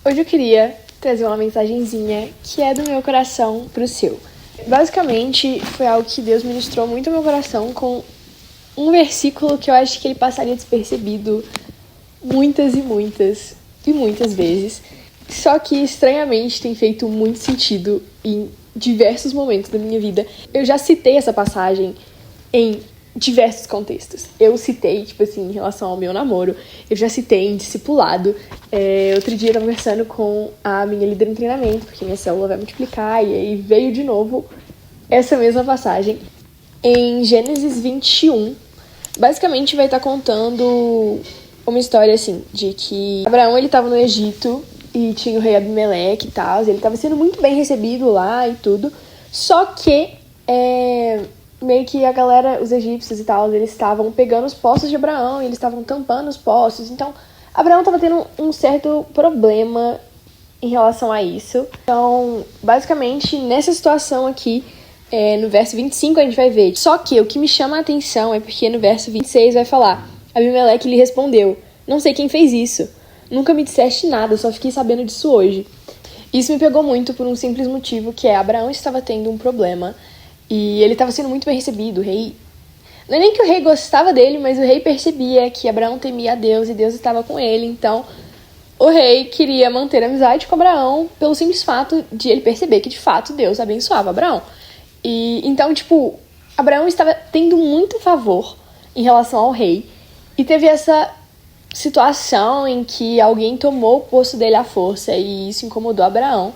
Hoje eu queria trazer uma mensagenzinha que é do meu coração pro seu. Basicamente, foi algo que Deus ministrou muito ao meu coração com um versículo que eu acho que ele passaria despercebido muitas e muitas vezes. Só que, estranhamente, tem feito muito sentido em diversos momentos da minha vida. Eu já citei essa passagem em diversos contextos. Eu citei, em relação ao meu namoro. Eu já citei em discipulado. Outro dia eu tava conversando com a minha líder em treinamento, porque minha célula vai multiplicar, e aí veio de novo essa mesma passagem. Em Gênesis 21, basicamente vai estar contando uma história, de que Abraão, ele tava no Egito, e tinha o rei Abimeleque e tal, ele tava sendo muito bem recebido lá e tudo, só que meio que a galera, os egípcios e tal, eles estavam pegando os poços de Abraão e eles estavam tampando os poços. Então, Abraão estava tendo um certo problema em relação a isso. Então, basicamente, nessa situação aqui, no verso 25 a gente vai ver. Só que o que me chama a atenção é porque no verso 26 vai falar: Abimeleque lhe respondeu: não sei quem fez isso. Nunca me disseste nada, só fiquei sabendo disso hoje. Isso me pegou muito por um simples motivo, que é Abraão estava tendo um problema. E ele estava sendo muito bem recebido. O rei... Não é nem que o rei gostava dele, mas o rei percebia que Abraão temia a Deus e Deus estava com ele. Então, o rei queria manter a amizade com Abraão pelo simples fato de ele perceber que, de fato, Deus abençoava Abraão. E então, Abraão estava tendo muito favor em relação ao rei. E teve essa situação em que alguém tomou o posto dele à força e isso incomodou Abraão.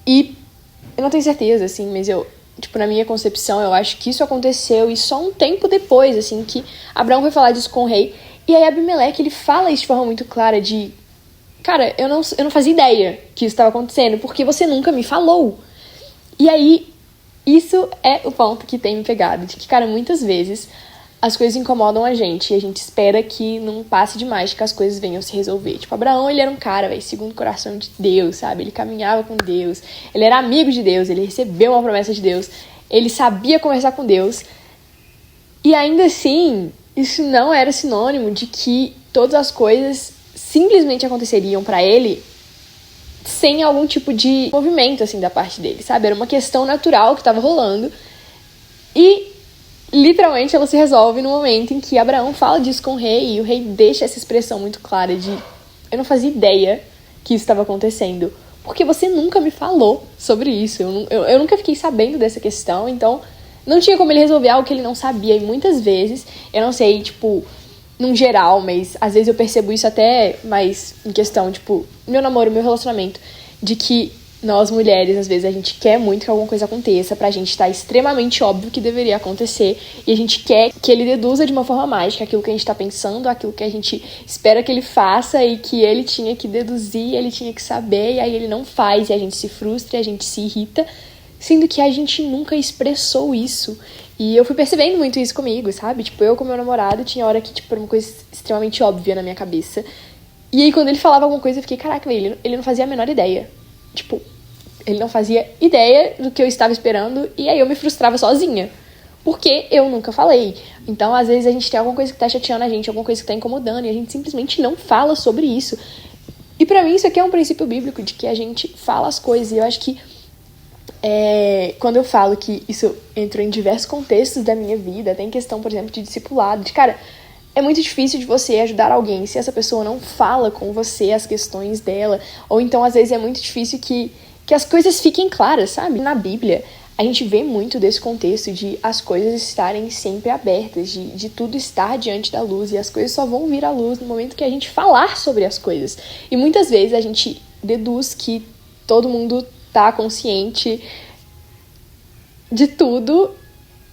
E eu não tenho certeza, mas na minha concepção, eu acho que isso aconteceu e só um tempo depois, que Abraão foi falar disso com o rei. E aí Abimeleque, ele fala isso de forma muito clara de... Cara, eu não fazia ideia que isso estava acontecendo, porque você nunca me falou. E aí, isso é o ponto que tem me pegado, de que, cara, muitas vezes as coisas incomodam a gente e a gente espera que não passe demais, que as coisas venham se resolver. Abraão, ele era um cara, segundo o coração de Deus, sabe? Ele caminhava com Deus, ele era amigo de Deus, ele recebeu uma promessa de Deus, ele sabia conversar com Deus. E ainda assim, isso não era sinônimo de que todas as coisas simplesmente aconteceriam pra ele sem algum tipo de movimento, da parte dele, sabe? Era uma questão natural que estava rolando e literalmente ela se resolve no momento em que Abraão fala disso com o rei e o rei deixa essa expressão muito clara de: eu não fazia ideia que isso estava acontecendo, porque você nunca me falou sobre isso, eu nunca fiquei sabendo dessa questão, então não tinha como ele resolver algo que ele não sabia. E muitas vezes, eu não sei, num geral, mas às vezes eu percebo isso até mais em questão, meu namoro, meu relacionamento, de que nós mulheres, às vezes, a gente quer muito que alguma coisa aconteça, pra gente tá extremamente óbvio que deveria acontecer, e a gente quer que ele deduza de uma forma mágica aquilo que a gente tá pensando, aquilo que a gente espera que ele faça, e que ele tinha que deduzir, ele tinha que saber, e aí ele não faz, e a gente se frustra, e a gente se irrita, sendo que a gente nunca expressou isso. E eu fui percebendo muito isso comigo, sabe? Eu com meu namorado, tinha hora que, era uma coisa extremamente óbvia na minha cabeça, e aí quando ele falava alguma coisa, eu fiquei, caraca, ele não fazia a menor ideia. Ele não fazia ideia do que eu estava esperando, e aí eu me frustrava sozinha, porque eu nunca falei. Então, às vezes, a gente tem alguma coisa que tá chateando a gente, alguma coisa que tá incomodando, e a gente simplesmente não fala sobre isso. E pra mim, isso aqui é um princípio bíblico, de que a gente fala as coisas, e eu acho que quando eu falo que isso entrou em diversos contextos da minha vida, tem questão, por exemplo, de discipulado, é muito difícil de você ajudar alguém se essa pessoa não fala com você as questões dela, ou então, às vezes, é muito difícil que as coisas fiquem claras, sabe? Na Bíblia, a gente vê muito desse contexto de as coisas estarem sempre abertas, de tudo estar diante da luz, e as coisas só vão vir à luz no momento que a gente falar sobre as coisas. E muitas vezes a gente deduz que todo mundo tá consciente de tudo,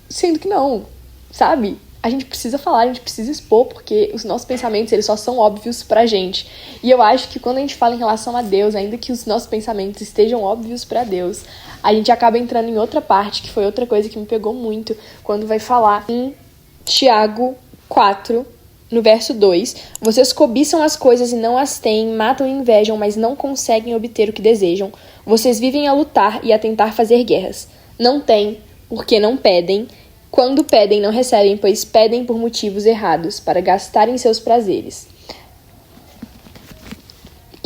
sendo que não, sabe? A gente precisa falar, a gente precisa expor, porque os nossos pensamentos, eles só são óbvios pra gente. E eu acho que quando a gente fala em relação a Deus, ainda que os nossos pensamentos estejam óbvios pra Deus, a gente acaba entrando em outra parte, que foi outra coisa que me pegou muito, quando vai falar em Tiago 4, no verso 2, vocês cobiçam as coisas e não as têm, matam e invejam, mas não conseguem obter o que desejam. Vocês vivem a lutar e a tentar fazer guerras. Não têm, porque não pedem. Quando pedem, não recebem, pois pedem por motivos errados, para gastarem seus prazeres.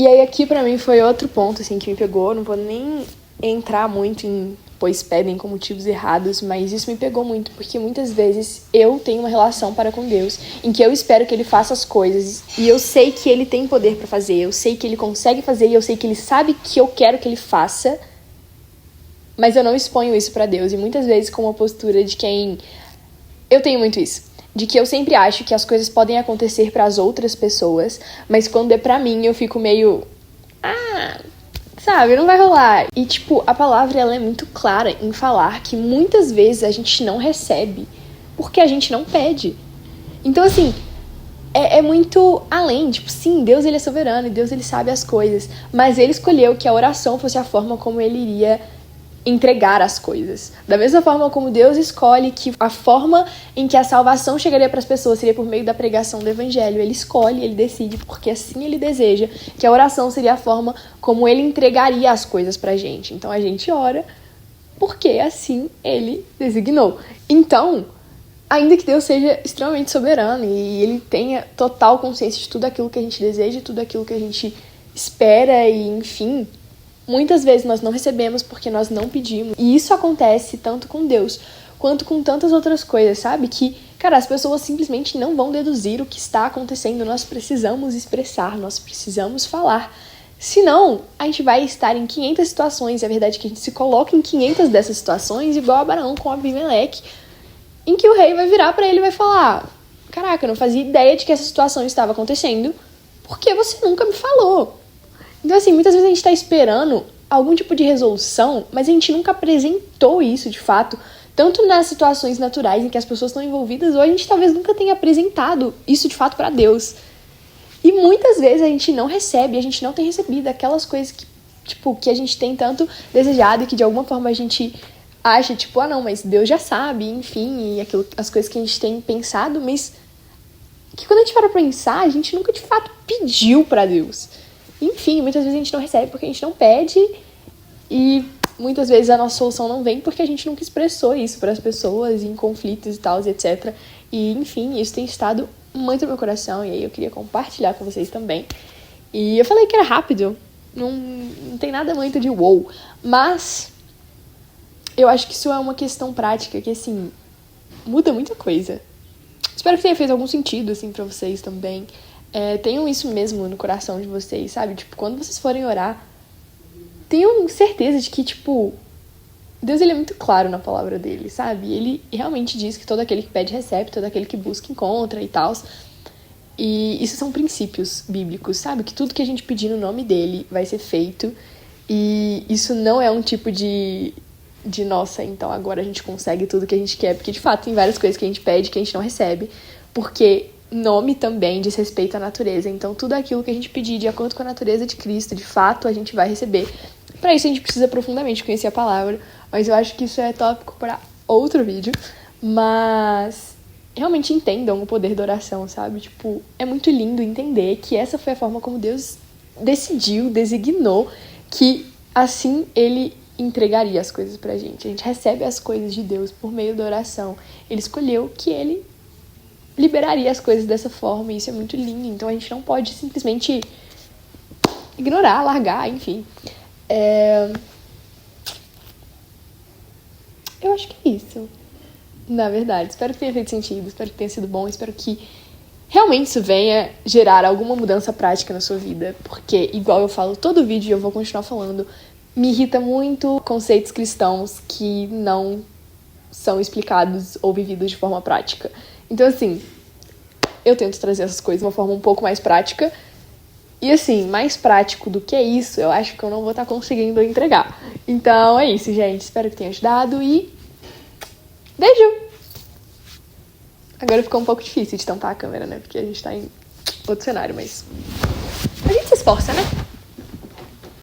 E aí aqui pra mim foi outro ponto, assim, que me pegou. Não vou nem entrar muito em pois pedem com motivos errados, mas isso me pegou muito, porque muitas vezes eu tenho uma relação para com Deus, em que eu espero que Ele faça as coisas, e eu sei que Ele tem poder pra fazer, eu sei que Ele consegue fazer, e eu sei que Ele sabe que eu quero que Ele faça, mas eu não exponho isso pra Deus, e muitas vezes com uma postura de quem... Eu tenho muito isso, de que eu sempre acho que as coisas podem acontecer pras outras pessoas, mas quando é pra mim eu fico meio... sabe, não vai rolar. E, tipo, a palavra, ela é muito clara em falar que muitas vezes a gente não recebe porque a gente não pede. Então, assim, é muito além. Tipo, sim, Deus, ele é soberano e Deus, ele sabe as coisas. Mas ele escolheu que a oração fosse a forma como ele iria entregar as coisas. Da mesma forma como Deus escolhe que a forma em que a salvação chegaria para as pessoas seria por meio da pregação do evangelho. Ele escolhe, ele decide, porque assim ele deseja que a oração seria a forma como ele entregaria as coisas pra gente. Então a gente ora porque assim ele designou. Então, ainda que Deus seja extremamente soberano e ele tenha total consciência de tudo aquilo que a gente deseja, tudo aquilo que a gente espera e enfim... Muitas vezes nós não recebemos porque nós não pedimos. E isso acontece tanto com Deus quanto com tantas outras coisas, sabe? Que, cara, as pessoas simplesmente não vão deduzir o que está acontecendo. Nós precisamos expressar, nós precisamos falar. Senão, a gente vai estar em 500 situações. E a verdade é que a gente se coloca em 500 dessas situações, igual Abraão com Abimeleque, em que o rei vai virar pra ele e vai falar: caraca, eu não fazia ideia de que essa situação estava acontecendo, porque você nunca me falou. Então, assim, muitas vezes a gente tá esperando algum tipo de resolução, mas a gente nunca apresentou isso, de fato, tanto nas situações naturais em que as pessoas estão envolvidas, ou a gente talvez nunca tenha apresentado isso, de fato, pra Deus. E muitas vezes a gente não recebe, a gente não tem recebido aquelas coisas que, tipo, que a gente tem tanto desejado e que de alguma forma a gente acha, tipo, não, mas Deus já sabe, enfim, e aquilo, as coisas que a gente tem pensado, mas que quando a gente para pra pensar, a gente nunca, de fato, pediu pra Deus. Enfim, muitas vezes a gente não recebe porque a gente não pede e muitas vezes a nossa solução não vem porque a gente nunca expressou isso para as pessoas em conflitos e tal, etc. E, enfim, isso tem estado muito no meu coração e aí eu queria compartilhar com vocês também. E eu falei que era rápido, não tem nada muito de wow, mas eu acho que isso é uma questão prática que, assim, muda muita coisa. Espero que tenha feito algum sentido, assim, pra vocês também. Tenham isso mesmo no coração de vocês, sabe? Tipo, quando vocês forem orar, tenham certeza de que, tipo, Deus, ele é muito claro na palavra dele, sabe? Ele realmente diz que todo aquele que pede recebe, todo aquele que busca encontra e tal. E isso são princípios bíblicos, sabe? Que tudo que a gente pedir no nome dele vai ser feito. E isso não é um tipo de nossa, então agora a gente consegue tudo que a gente quer, porque de fato tem várias coisas que a gente pede que a gente não recebe, porque nome também diz respeito à natureza, então tudo aquilo que a gente pedir de acordo com a natureza de Cristo, de fato a gente vai receber. Para isso a gente precisa profundamente conhecer a palavra, mas eu acho que isso é tópico para outro vídeo, mas realmente entendam o poder da oração, sabe? Tipo, é muito lindo entender que essa foi a forma como Deus decidiu, designou que assim ele entregaria as coisas pra gente. A gente recebe as coisas de Deus por meio da oração. Ele escolheu que ele liberaria as coisas dessa forma, e isso é muito lindo. Então a gente não pode simplesmente ignorar, largar, enfim. Eu acho que é isso, na verdade. Espero que tenha feito sentido, espero que tenha sido bom, espero que realmente isso venha gerar alguma mudança prática na sua vida, porque, igual eu falo todo vídeo e eu vou continuar falando, me irrita muito conceitos cristãos que não são explicados ou vividos de forma prática. Então, assim, eu tento trazer essas coisas de uma forma um pouco mais prática. E, assim, mais prático do que isso, eu acho que eu não vou estar conseguindo entregar. Então, é isso, gente. Espero que tenha ajudado e... beijo! Agora ficou um pouco difícil de tampar a câmera, né? Porque a gente tá em outro cenário, mas... a gente se esforça, né?